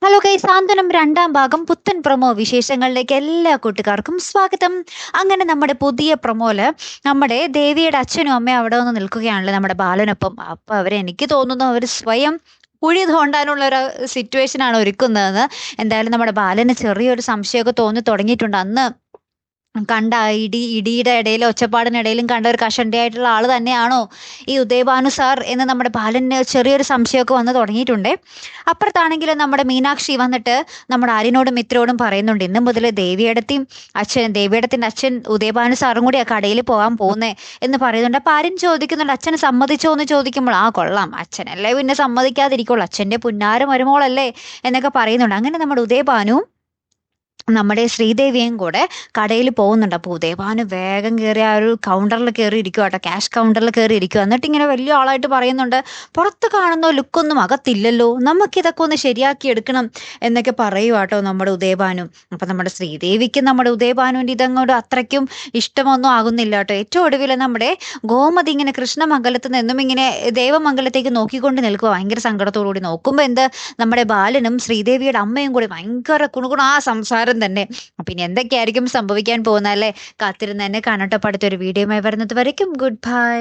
Hello സാന്ത്വനം രണ്ടാം ഭാഗം പുത്തൻ പ്രൊമോ വിശേഷങ്ങളിലേക്ക് എല്ലാ കൂട്ടുകാർക്കും സ്വാഗതം. അങ്ങനെ നമ്മുടെ പുതിയ പ്രൊമോയില് നമ്മുടെ ദേവിയുടെ അച്ഛനും അമ്മയും അവിടെ വന്ന് നിൽക്കുകയാണല്ലോ നമ്മുടെ ബാലനൊപ്പം. അപ്പൊ എനിക്ക് തോന്നുന്നു അവർ സ്വയം കുഴി തോണ്ടാനുള്ള ഒരു സിറ്റുവേഷൻ ആണ് ഒരുക്കുന്നതെന്ന്. എന്തായാലും നമ്മുടെ ബാലന് ചെറിയൊരു സംശയമൊക്കെ തോന്നി തുടങ്ങിയിട്ടുണ്ട്. അന്ന് കണ്ട ഇടിയുടെ ഇടയിലും ഒച്ചപ്പാടിനിടയിലും കണ്ട ഒരു കഷണ്ടിയായിട്ടുള്ള ആള് തന്നെയാണോ ഈ ഉദയഭാനു സാർ എന്ന് നമ്മുടെ ബാലന് ചെറിയൊരു സംശയമൊക്കെ വന്ന് തുടങ്ങിയിട്ടുണ്ട്. അപ്പുറത്താണെങ്കിലും നമ്മുടെ മീനാക്ഷി വന്നിട്ട് നമ്മുടെ ആര്യനോടും മിത്രോടും പറയുന്നുണ്ട്, ഇന്ന് മുതൽ ദേവിയടത്തിന്റെ അച്ഛൻ ഉദയഭാനു സാറും കൂടി ആ കടയിൽ പോകാൻ പോകുന്നേ എന്ന് പറയുന്നുണ്ട്. അപ്പൊ ആര്യൻ ചോദിക്കുന്നുണ്ട്, അച്ഛന് സമ്മതിച്ചോ എന്ന് ചോദിക്കുമ്പോൾ ആ കൊള്ളാം, അച്ഛനല്ലേ പിന്നെ സമ്മതിക്കാതിരിക്കുള്ളൂ, അച്ഛന്റെ പുന്നാര മരുമോളല്ലേ എന്നൊക്കെ പറയുന്നുണ്ട്. അങ്ങനെ നമ്മുടെ ഉദയഭാനു നമ്മുടെ ശ്രീദേവിയും കൂടെ കടയിൽ പോകുന്നുണ്ട്. അപ്പോൾ ഉദയഭാനു വേഗം കയറി ആ ഒരു കൗണ്ടറിൽ കയറി ഇരിക്കുക കേട്ടോ, ക്യാഷ് കൗണ്ടറിൽ കയറി ഇരിക്കുക. എന്നിട്ട് ഇങ്ങനെ വലിയ ആളായിട്ട് പറയുന്നുണ്ട്, പുറത്ത് കാണുന്ന ലുക്കൊന്നും അകത്തില്ലല്ലോ, നമുക്കിതൊക്കെ ഒന്ന് ശരിയാക്കി എടുക്കണം എന്നൊക്കെ പറയുക കേട്ടോ നമ്മുടെ ഉദയഭാനു. അപ്പം നമ്മുടെ ശ്രീദേവിക്ക് നമ്മുടെ ഉദയഭാനുവിൻ്റെ ഇതങ്ങോട്ട് അത്രയ്ക്കും ഇഷ്ടമൊന്നും ആകുന്നില്ല കേട്ടോ. ഏറ്റവും ഒടുവിൽ നമ്മുടെ ഗോമതി ഇങ്ങനെ കൃഷ്ണമംഗലത്ത് നിന്നും ഇങ്ങനെ ദേവമംഗലത്തേക്ക് നോക്കിക്കൊണ്ട് നിൽക്കുക, ഭയങ്കര സങ്കടത്തോടു കൂടി. നോക്കുമ്പോൾ നമ്മുടെ ബാലനും ശ്രീദേവിയുടെ അമ്മയും കൂടി ഭയങ്കര കുണുകുണ ആ സംസാരം തന്നെ. പിന്നെ എന്തൊക്കെയായിരിക്കും സംഭവിക്കാൻ പോകുന്ന അല്ലേ, കാത്തിരുന്ന് തന്നെ കാണട്ടെ. അടുത്തൊരു വീഡിയോയുമായി വരുന്നത് വരയ്ക്കും ഗുഡ് ബൈ.